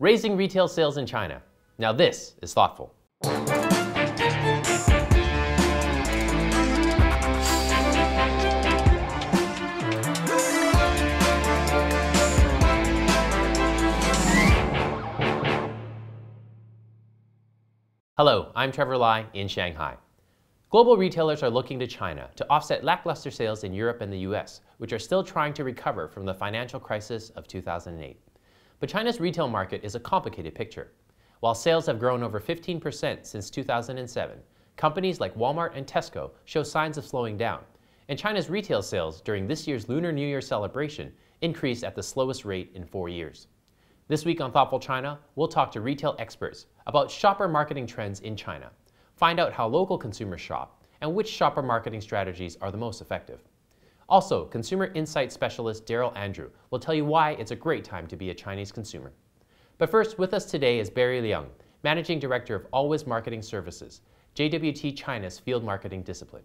Raising retail sales in China. Now this is thoughtful. Hello, I'm Trevor Lai in Shanghai. Global retailers are looking to China to offset lackluster sales in Europe and the US, which are still trying to recover from the financial crisis of 2008. But China's retail market is a complicated picture. While sales have grown over 15% since 2007, companies like Walmart and Tesco show signs of slowing down, and China's retail sales during this year's Lunar New Year celebration increased at the slowest rate in 4 years. This week on Thoughtful China, we'll talk to retail experts about shopper marketing trends in China, find out how local consumers shop, and which shopper marketing strategies are the most effective. Also, consumer insight specialist Daryl Andrew will tell you why it's a great time to be a Chinese consumer. But first, with us today is Barry Leung, Managing Director of Always Marketing Services, JWT China's field marketing discipline.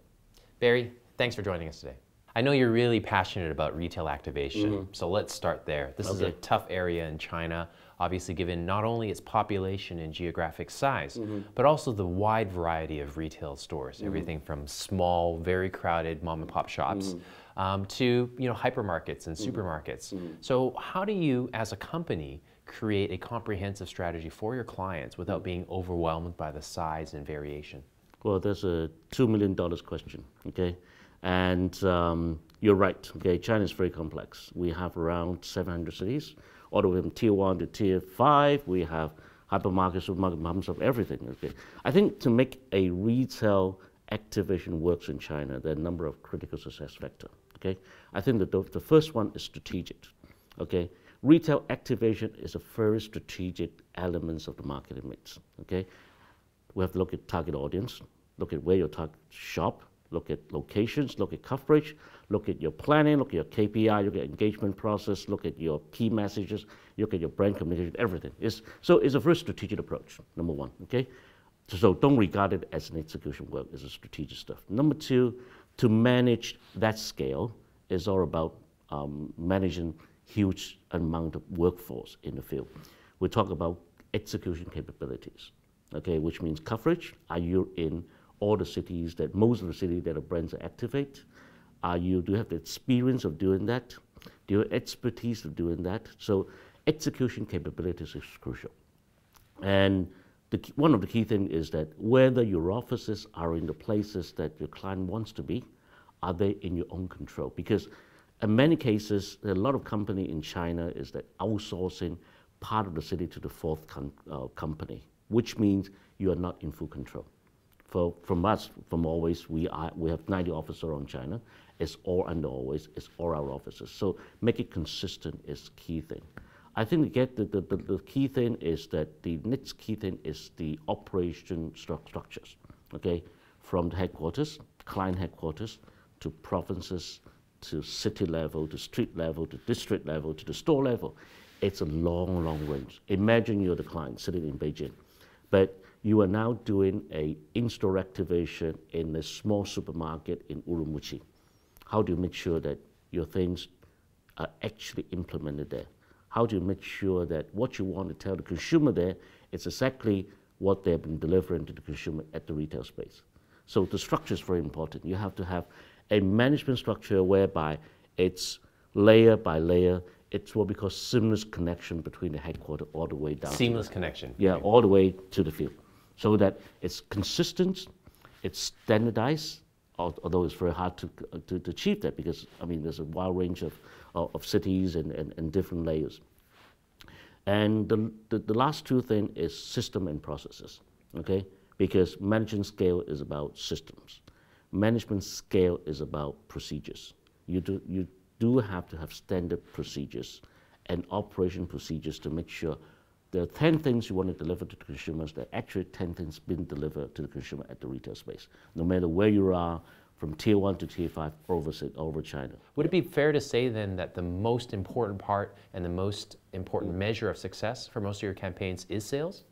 Barry, thanks for joining us today. I know you're really passionate about retail activation, so let's start there. This is a tough area in China, obviously given not only its population and geographic size, but also the wide variety of retail stores, everything from small, very crowded mom and pop shops to hypermarkets and supermarkets. So how do you, as a company, create a comprehensive strategy for your clients without being overwhelmed by the size and variation? Well, that's a $2 million question, okay? And you're right, okay? China is very complex. We have around 700 cities, all the way from tier 1 to tier 5. We have hypermarkets, supermarkets, mums of everything, okay? I think to make a retail activation works in China, there are a number of critical success factors, okay? I think that the first one is strategic, okay? Retail activation is a very strategic element of the marketing mix, okay? We have to look at target audience, look at where your target shop, look at locations, look at coverage, look at your planning, look at your KPI, look at engagement process, look at your key messages, look at your brand communication, everything. So it's a very strategic approach, number one, okay? So don't regard it as an execution work, it's a strategic stuff. Number two, to manage that scale is all about managing huge amount of workforce in the field. We talk about execution capabilities, okay, which means coverage. Are you in all the cities most of the cities that the brands activate? Do you have the experience of doing that? Do you have expertise of doing that? So execution capabilities is crucial. And one of the key things is that whether your offices are in the places that your client wants to be, are they in your own control? Because in many cases, a lot of company in China is that outsourcing part of the city to the fourth company, which means you are not in full control. From us, from Always, we have 90 offices around China. It's all under Always. It's all our offices. So make it consistent is key thing. I think the key thing is that the next key thing is the operation structures. Okay, from the headquarters, client headquarters, to provinces, to city level, to street level, to district level, to the store level. It's a long, long range. Imagine you're the client sitting in Beijing, but you are now doing a in-store activation in a small supermarket in Urumqi. How do you make sure that your things are actually implemented there? How do you make sure that what you want to tell the consumer there is exactly what they've been delivering to the consumer at the retail space? So the structure is very important. You have to have a management structure whereby it's layer by layer. It's what we call seamless connection between the headquarters all the way down. Seamless connection. Yeah, all the way to the field. So that it's consistent, it's standardized, although it's very hard to achieve that because, I mean, there's a wide range of cities and different layers. And the last two things is system and processes, okay? Because management scale is about systems. Management scale is about procedures. You do have to have standard procedures and operation procedures to make sure there are 10 things you want to deliver to the consumers, there are actually 10 things being delivered to the consumer at the retail space, no matter where you are, from tier 1 to tier 5 over China. Would it be fair to say then that the most important part and the most important measure of success for most of your campaigns is sales?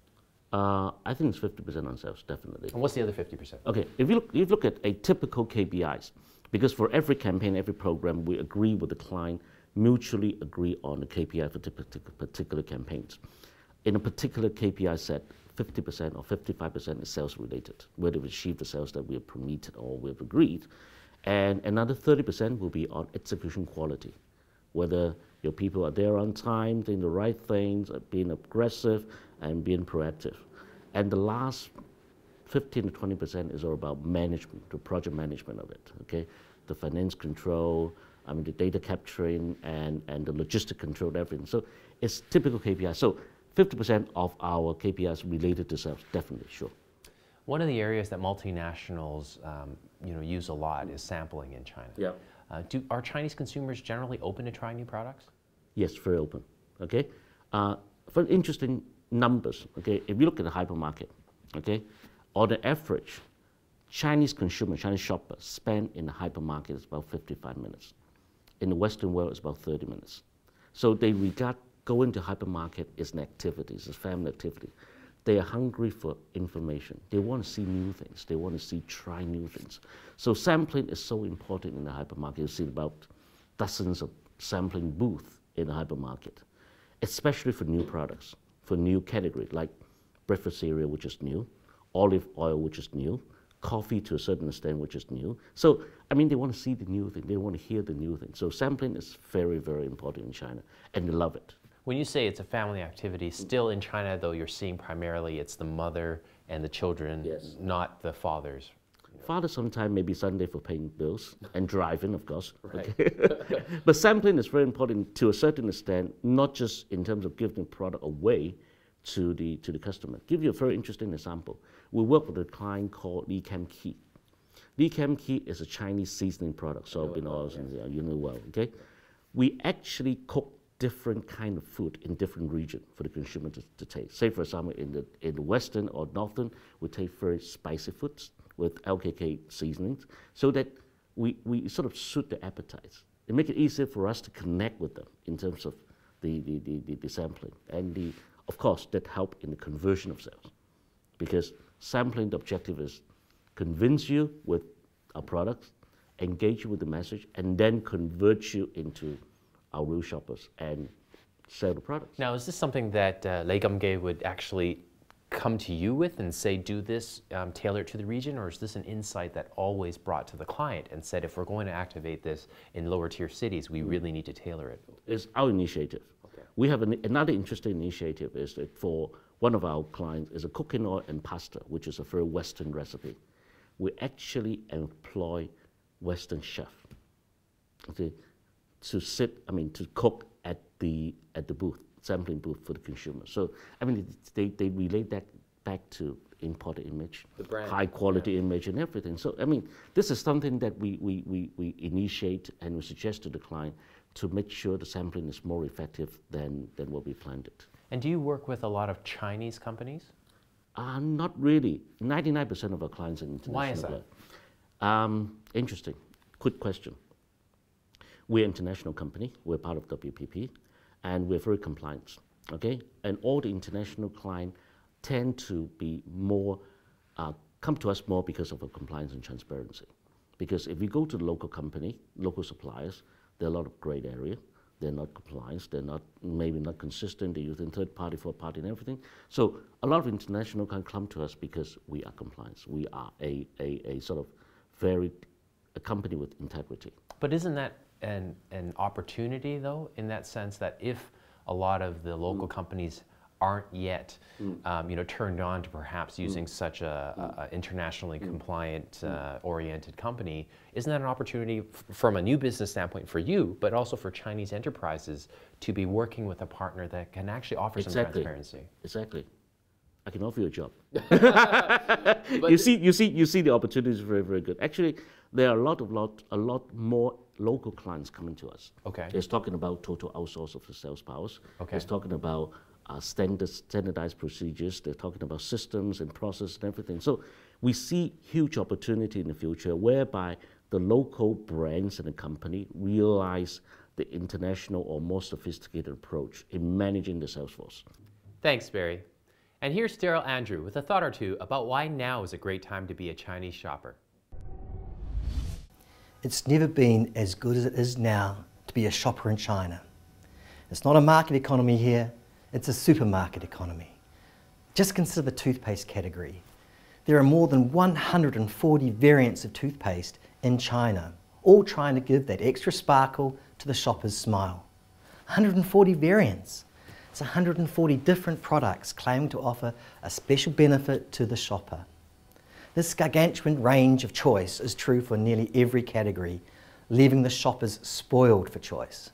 I think it's 50% on sales, definitely. And what's the other 50%? Okay, if you look at a typical KPIs, because for every campaign, every program, we agree with the client, mutually agree on the KPI for particular campaigns. in a particular KPI set, 50% or 55% is sales related, whether we achieve the sales that we have permitted or we have agreed. And another 30% will be on execution quality, whether your people are there on time, doing the right things, being aggressive, and being proactive. And the last 15 to 20% is all about management, the project management of it, okay? The finance control, the data capturing, and the logistic control, everything. So it's typical KPI. So 50% of our KPIs related to sales, definitely, sure. One of the areas that multinationals use a lot is sampling in China. Yeah. Are Chinese consumers generally open to trying new products? Yes, very open, okay? For interesting numbers, okay, if you look at the hypermarket, okay, on the average, Chinese consumer, Chinese shopper spend in the hypermarket is about 55 minutes. In the Western world, it's about 30 minutes. So they regard going to hypermarket as an activity, it's a family activity. They are hungry for information. They want to see new things. They want to try new things. So sampling is so important in the hypermarket. You see about dozens of sampling booths in the hypermarket, especially for new products, for new categories like breakfast cereal, which is new, olive oil, which is new, coffee to a certain extent, which is new. So, they want to see the new thing. They want to hear the new thing. So sampling is very, very important in China, and they love it. When you say it's a family activity, still in China, though, you're seeing primarily it's the mother and the children, yes, not the fathers. Father sometimes maybe Sunday for paying bills and driving, of course. Right. Okay. But sampling is very important to a certain extent, not just in terms of giving the product away to the customer. Give you a very interesting example. We work with a client called Leung. Leung is a Chinese seasoning product, soybean oils, and you know well, okay? We actually cook different kind of food in different regions for the consumer to taste. Say, for example, in the Western or Northern, we take very spicy foods with LKK seasonings, so that we sort of suit the appetites. It makes it easier for us to connect with them in terms of the sampling. And of course, that help in the conversion of sales. Because sampling, the objective is convince you with our products, engage you with the message, and then convert you into our real shoppers and sell the products. Now, is this something that Leung would actually come to you with and say, do this, tailor it to the region, or is this an insight that always brought to the client and said, if we're going to activate this in lower tier cities, we really need to tailor it? It's our initiative. Okay. We have another interesting initiative is that for one of our clients is a cooking oil and pasta, which is a very Western recipe. We actually employ Western chef, okay, to cook at the booth, sampling booth for the consumer. So, they relate that back to imported image, the brand, high quality image and everything. So, this is something that we initiate and we suggest to the client to make sure the sampling is more effective than what we planned it. And do you work with a lot of Chinese companies? Not really. 99% of our clients are international. Why is that? Interesting. Quick question. We're an international company. We're part of WPP, and we're very compliant. Okay, and all the international clients tend to be more come to us more because of our compliance and transparency. Because if we go to the local company, local suppliers, there are a lot of gray area. They're not compliant. They're maybe not consistent. They're using third party, fourth party, and everything. So a lot of international can come to us because we are compliant. We are a sort of a company with integrity. But isn't that an opportunity, though, in that sense that if a lot of the local companies aren't yet, turned on to perhaps using such a internationally compliant oriented company, isn't that an opportunity from a new business standpoint for you, but also for Chinese enterprises to be working with a partner that can actually offer some transparency? Exactly. I can offer you a job. you see the opportunities very, very good. Actually, there are a lot more local clients coming to us. Okay. It's talking about total outsource of the sales powers. Okay. It's talking about standardized procedures. They're talking about systems and process and everything. So we see huge opportunity in the future whereby the local brands and the company realize the international or more sophisticated approach in managing the sales force. Thanks, Barry. And here's Daryl Andrew with a thought or two about why now is a great time to be a Chinese shopper. It's never been as good as it is now to be a shopper in China. It's not a market economy here, It's a supermarket economy. Just consider the toothpaste category. There are more than 140 variants of toothpaste in China, all trying to give that extra sparkle to the shopper's smile. 140 variants. It's 140 different products claiming to offer a special benefit to the shopper. This gargantuan range of choice is true for nearly every category, leaving the shoppers spoiled for choice.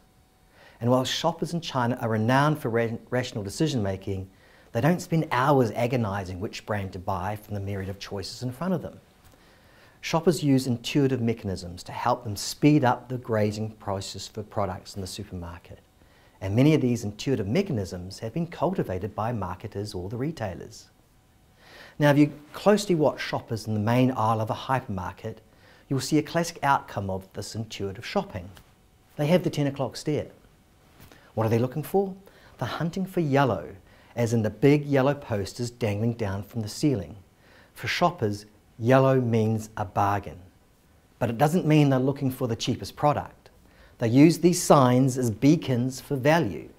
And while shoppers in China are renowned for rational decision making, they don't spend hours agonizing which brand to buy from the myriad of choices in front of them. Shoppers use intuitive mechanisms to help them speed up the grazing process for products in the supermarket. And many of these intuitive mechanisms have been cultivated by marketers or the retailers. Now, if you closely watch shoppers in the main aisle of a hypermarket, you will see a classic outcome of this intuitive shopping. They have the 10 o'clock stare. What are they looking for? They're hunting for yellow, as in the big yellow posters dangling down from the ceiling. For shoppers, yellow means a bargain. But it doesn't mean they're looking for the cheapest product. They use these signs as beacons for value,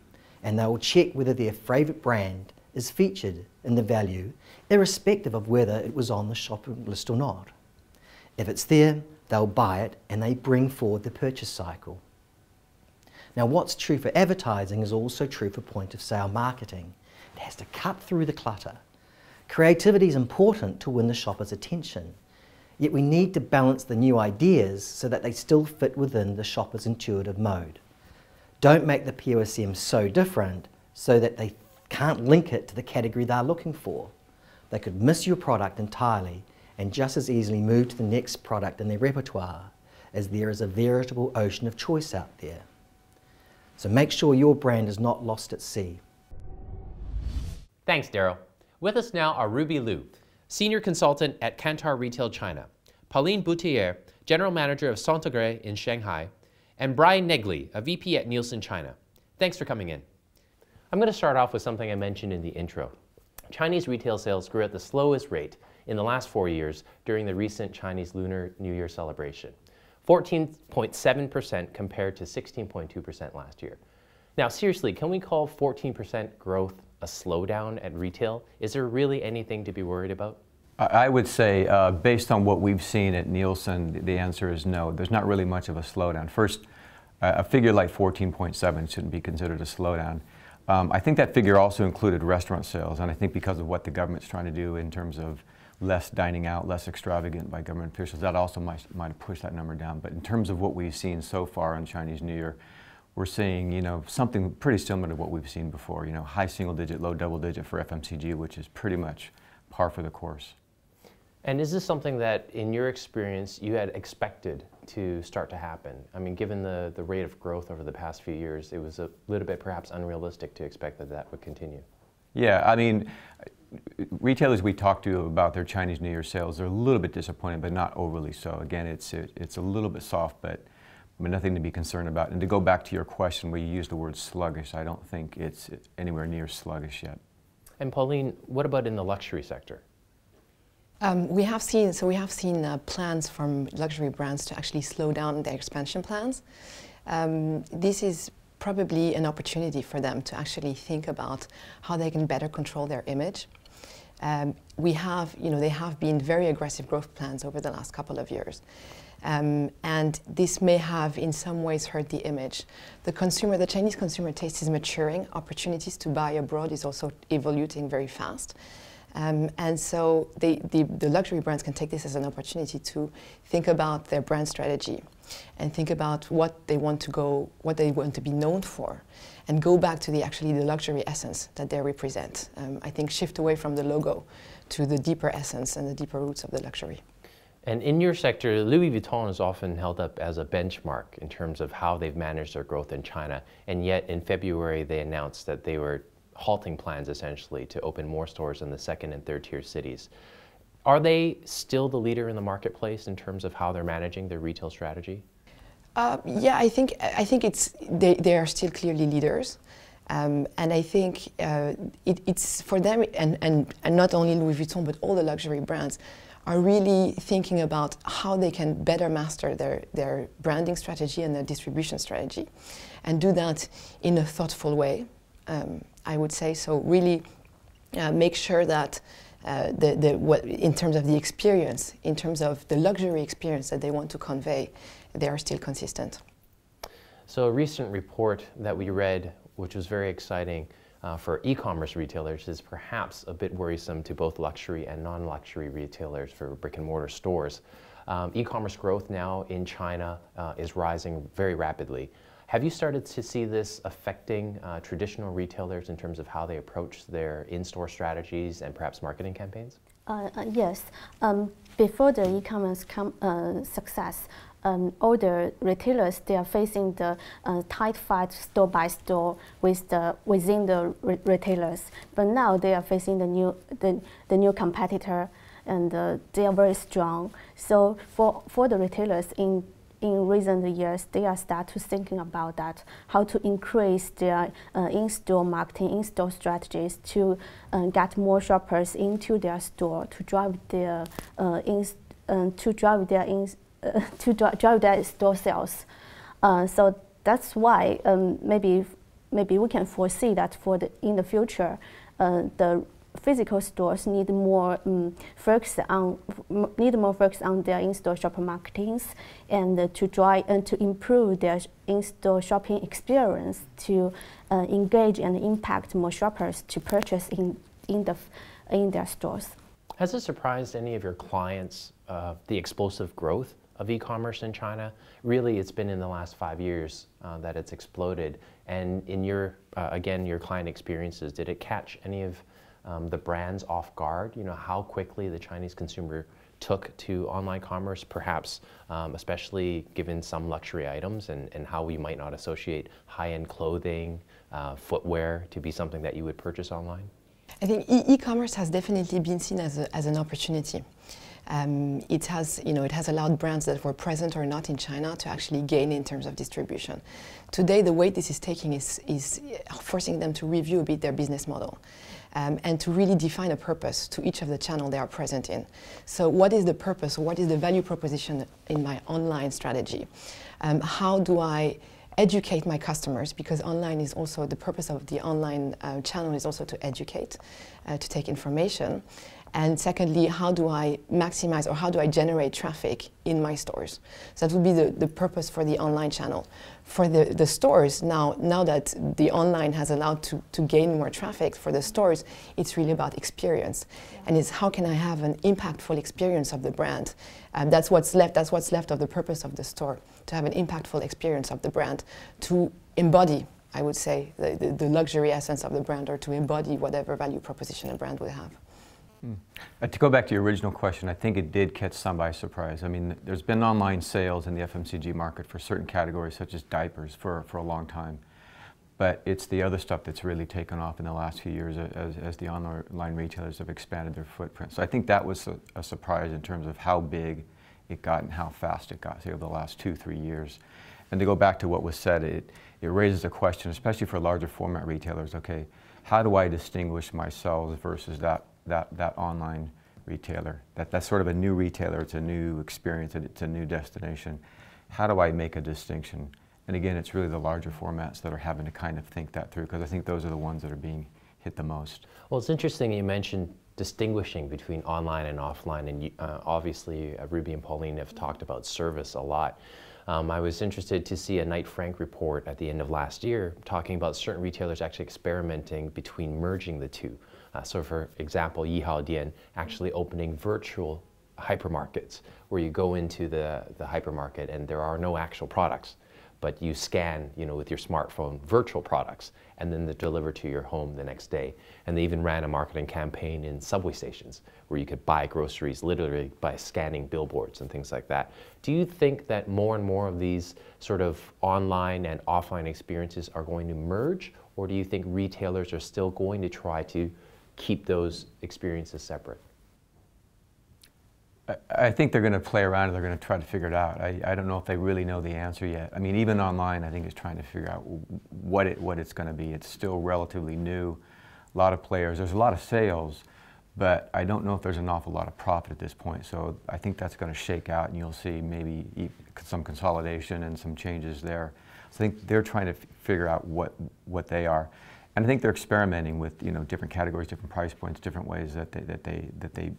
and they will check whether their favourite brand is featured in the value, irrespective of whether it was on the shopping list or not. If it's there, they'll buy it, and they bring forward the purchase cycle. Now, what's true for advertising is also true for point-of-sale marketing. It has to cut through the clutter. Creativity is important to win the shopper's attention, yet we need to balance the new ideas so that they still fit within the shopper's intuitive mode. Don't make the POSM so different so that they can't link it to the category they're looking for. They could miss your product entirely and just as easily move to the next product in their repertoire, as there is a veritable ocean of choice out there. So make sure your brand is not lost at sea. Thanks, Daryl. With us now are Ruby Liu, Senior Consultant at Kantar Retail China, Pauline Bouteiller, General Manager of Centegre in Shanghai, and Brian Negley, a VP at Nielsen China. Thanks for coming in. I'm going to start off with something I mentioned in the intro. Chinese retail sales grew at the slowest rate in the last 4 years during the recent Chinese Lunar New Year celebration. 14.7% compared to 16.2% last year. Now, seriously, can we call 14% growth a slowdown at retail? Is there really anything to be worried about? I would say, based on what we've seen at Nielsen, the answer is no. There's not really much of a slowdown. First, a figure like 14.7 shouldn't be considered a slowdown. I think that figure also included restaurant sales, and I think because of what the government's trying to do in terms of less dining out, less extravagant by government officials, that also might have pushed that number down. But in terms of what we've seen so far on Chinese New Year, we're seeing, something pretty similar to what we've seen before. High single digit, low double digit for FMCG, which is pretty much par for the course. And is this something that, in your experience, you had expected to start to happen? I mean, given the rate of growth over the past few years, it was a little bit perhaps unrealistic to expect that that would continue. Yeah, I mean, retailers we talk to about their Chinese New Year sales, they're a little bit disappointed, but not overly so. Again, it's a little bit soft, but nothing to be concerned about. And to go back to your question where you used the word sluggish, I don't think it's anywhere near sluggish yet. And Pauline, what about in the luxury sector? We have seen plans from luxury brands to actually slow down their expansion plans. This is probably an opportunity for them to actually think about how they can better control their image. They have been very aggressive growth plans over the last couple of years. And this may have in some ways hurt the image. The Chinese consumer taste is maturing. Opportunities to buy abroad is also evolving very fast. And so the luxury brands can take this as an opportunity to think about their brand strategy and think about what they want to be known for, and go back to the luxury essence that they represent. I think shift away from the logo to the deeper essence and the deeper roots of the luxury. And in your sector, Louis Vuitton is often held up as a benchmark in terms of how they've managed their growth in China, and yet in February they announced that they were halting plans essentially to open more stores in the second and third tier cities. Are they still the leader in the marketplace in terms of how they're managing their retail strategy? Yeah, I think they are still clearly leaders, and I think it's for them, and not only Louis Vuitton but all the luxury brands are really thinking about how they can better master their branding strategy and their distribution strategy, and do that in a thoughtful way. I would say. So really make sure that in terms of the experience, in terms of the luxury experience that they want to convey, they are still consistent. So a recent report that we read, which was very exciting for e-commerce retailers, is perhaps a bit worrisome to both luxury and non-luxury retailers for brick and mortar stores. E-commerce growth now in China is rising very rapidly. Have you started to see this affecting traditional retailers in terms of how they approach their in-store strategies and perhaps marketing campaigns? Yes. Before the e-commerce success, all the retailers, they are facing the tight fight store by store within the retailers. But now they are facing the new competitor, and they are very strong. So for the retailers in recent years, they are start to thinking about that, how to increase their in-store marketing, in-store strategies to get more shoppers into their store to drive their store sales. So that's why maybe we can foresee that in the future, the physical stores need more focus on their in-store shopper marketings and to try and to improve their in-store shopping experience to engage and impact more shoppers to purchase in their stores. Has it surprised any of your clients the explosive growth of e-commerce in China? Really, it's been in the last 5 years that it's exploded. And in your client experiences, did it catch any of the brands off guard? You know, how quickly the Chinese consumer took to online commerce, perhaps especially given some luxury items and how we might not associate high-end clothing, footwear to be something that you would purchase online? I think e-commerce has definitely been seen as an opportunity. It has allowed brands that were present or not in China to actually gain in terms of distribution. Today, the way this is taking is forcing them to review a bit their business model and to really define a purpose to each of the channels they are present in. So what is the purpose, or what is the value proposition in my online strategy? How do I educate my customers, because online is also, the purpose of the online channel is also to educate, to take information. And secondly, how do I maximize, or how do I generate traffic in my stores? So that would be the purpose for the online channel. For the stores, now that the online has allowed to gain more traffic for the stores, it's really about experience. Yeah. And it's how can I have an impactful experience of the brand? That's what's left of the purpose of the store, to have an impactful experience of the brand, to embody, I would say, the luxury essence of the brand, or to embody whatever value proposition a brand would have. To go back to your original question, I think it did catch some by surprise. I mean, there's been online sales in the FMCG market for certain categories, such as diapers, for a long time. But it's the other stuff that's really taken off in the last few years as the online retailers have expanded their footprint. So I think that was a surprise in terms of how big it got and how fast it got, say, over the last 2-3 years. And to go back to what was said, it raises a question, especially for larger format retailers, okay, how do I distinguish myself versus that online retailer? That's sort of a new retailer, it's a new experience, it's a new destination. How do I make a distinction? And again, it's really the larger formats that are having to kind of think that through, because I think those are the ones that are being hit the most. Well, it's interesting you mentioned distinguishing between online and offline, and obviously Ruby and Pauline have talked about service a lot. I was interested to see a Knight Frank report at the end of last year talking about certain retailers actually experimenting between merging the two. So for example, Yihaodian actually opening virtual hypermarkets where you go into the hypermarket and there are no actual products, but you scan, with your smartphone virtual products, and then they're delivered to your home the next day. And they even ran a marketing campaign in subway stations where you could buy groceries literally by scanning billboards and things like that. Do you think that more and more of these sort of online and offline experiences are going to merge, or do you think retailers are still going to try to keep those experiences separate? I think they're going to play around and they're going to try to figure it out. I don't know if they really know the answer yet. I mean, even online, I think is trying to figure out what it's going to be. It's still relatively new. A lot of players. There's a lot of sales, but I don't know if there's an awful lot of profit at this point. So I think that's going to shake out, and you'll see maybe some consolidation and some changes there. So I think they're trying to figure out what they are. And I think they're experimenting with different categories, different price points, different ways that they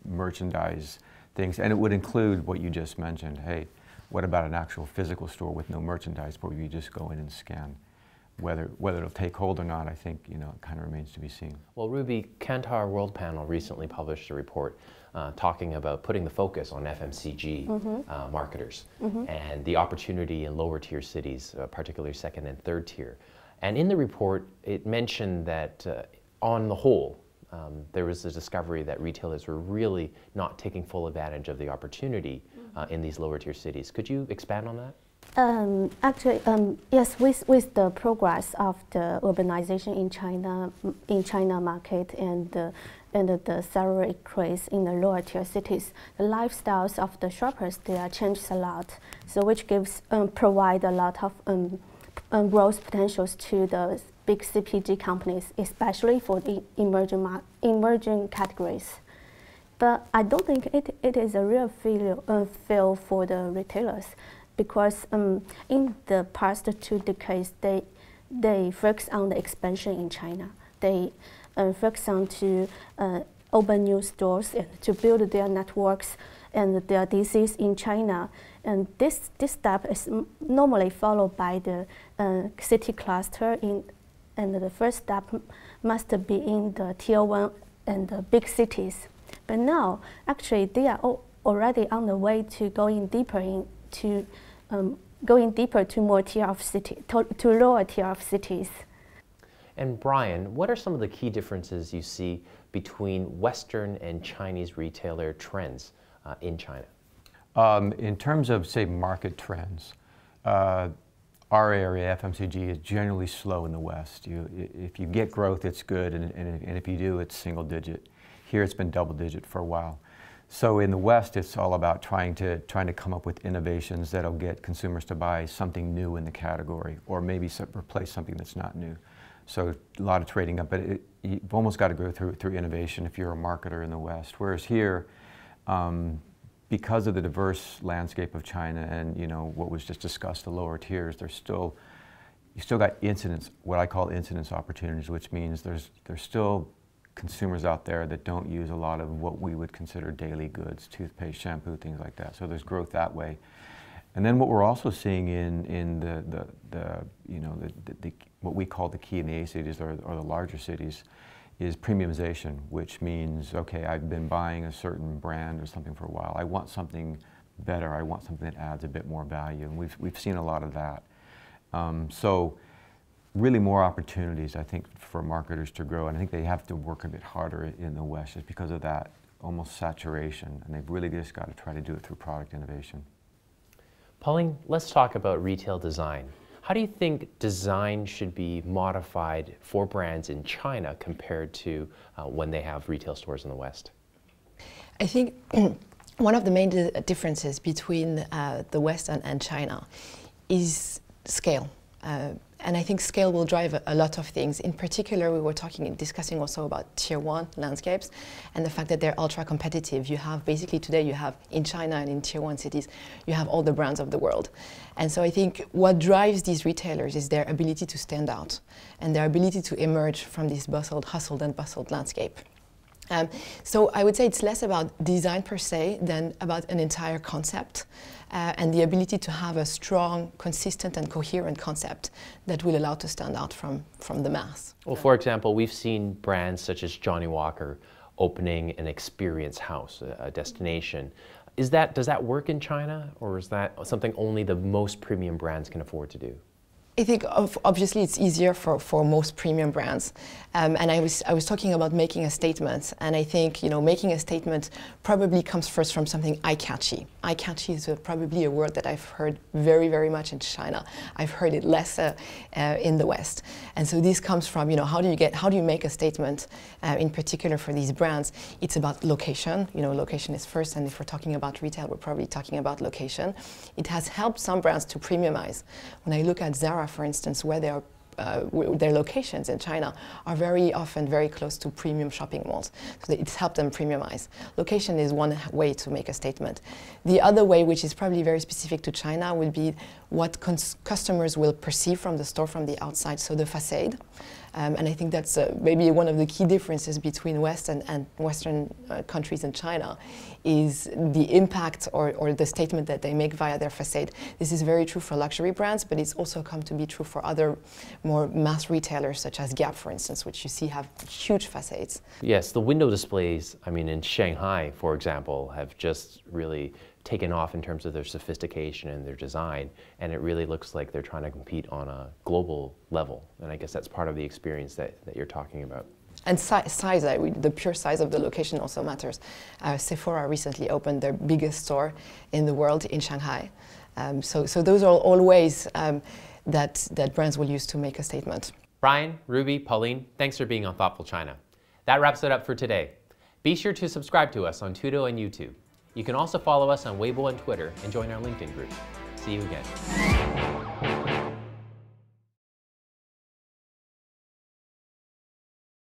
merchandise things. And it would include what you just mentioned. Hey, what about an actual physical store with no merchandise where you just go in and scan? Whether it'll take hold or not, I think it kind of remains to be seen. Well, Ruby, Kantar World Panel recently published a report talking about putting the focus on FMCG marketers and the opportunity in lower tier cities, particularly second and third tier. And in the report, it mentioned that on the whole, there was a discovery that retailers were really not taking full advantage of the opportunity in these lower tier cities. Could you expand on that? Actually, yes, with the progress of the urbanization in China market and the salary increase in the lower tier cities, the lifestyles of the shoppers, they are changed a lot. So which gives provide a lot of growth potentials to the big CPG companies, especially for the emerging categories. But I don't think it is a real fail for the retailers, because in the past 2 decades, they focus on the expansion in China. They focus on to open new stores and to build their networks and their DCs in China. And this step is normally followed by the city cluster and the first step must be in the tier 1 and the big cities. But now, actually, they are already on the way to going deeper to more tier of city, to lower tier of cities. And Brian, what are some of the key differences you see between Western and Chinese retailer trends in China? In terms of, say, market trends, our area, FMCG, is generally slow in the West. If you get growth, it's good, and if you do, it's single digit. Here, it's been double digit for a while. So in the West, it's all about trying to come up with innovations that'll get consumers to buy something new in the category, or maybe replace something that's not new. So a lot of trading up, but you've almost got to go through innovation if you're a marketer in the West. Whereas here, because of the diverse landscape of China and what was just discussed, the lower tiers, you still got incidence, what I call incidence opportunities, which means there's still consumers out there that don't use a lot of what we would consider daily goods, toothpaste, shampoo, things like that. So there's growth that way. And then what we're also seeing in what we call the key in the A cities or the larger cities is premiumization, which means, okay, I've been buying a certain brand or something for a while. I want something better. I want something that adds a bit more value. And we've seen a lot of that. So really more opportunities, I think, for marketers to grow. And I think they have to work a bit harder in the West just because of that almost saturation. And they've really just got to try to do it through product innovation. Pauline, let's talk about retail design. How do you think design should be modified for brands in China compared to when they have retail stores in the West? I think one of the main differences between the West and China is scale. And I think scale will drive a lot of things. In particular, we were discussing also about tier 1 landscapes and the fact that they're ultra competitive. You have basically today, you have in China and in tier 1 cities, you have all the brands of the world. And so I think what drives these retailers is their ability to stand out and their ability to emerge from this hustled and bustled landscape. So I would say it's less about design per se than about an entire concept and the ability to have a strong, consistent and coherent concept that will allow to stand out from the mass. Well, for example, we've seen brands such as Johnnie Walker opening an experience house, a destination. Does that work in China, or is that something only the most premium brands can afford to do? I think obviously it's easier for most premium brands, and I was talking about making a statement, and I think making a statement probably comes first from something eye-catchy. Eye-catchy is probably a word that I've heard very, very much in China. I've heard it less in the West, and so this comes from how do you make a statement in particular for these brands? It's about location. Location is first, and if we're talking about retail, we're probably talking about location. It has helped some brands to premiumize. When I look at Zara, for instance, where they are, their locations in China are very often very close to premium shopping malls. So it's helped them premiumize. Location is one way to make a statement. The other way, which is probably very specific to China, will be what customers will perceive from the store from the outside, so the facade. And I think that's maybe one of the key differences between West and Western countries and China is the impact or the statement that they make via their facade. This is very true for luxury brands, but it's also come to be true for other more mass retailers such as Gap, for instance, which you see have huge facades. Yes, the window displays, I mean, in Shanghai, for example, have just really taken off in terms of their sophistication and their design, and it really looks like they're trying to compete on a global level. And I guess that's part of the experience that you're talking about. And size, the pure size of the location also matters. Sephora recently opened their biggest store in the world in Shanghai. So those are all ways that brands will use to make a statement. Brian, Ruby, Pauline, thanks for being on Thoughtful China. That wraps it up for today. Be sure to subscribe to us on Tudo and YouTube. You can also follow us on Weibo and Twitter and join our LinkedIn group. See you again.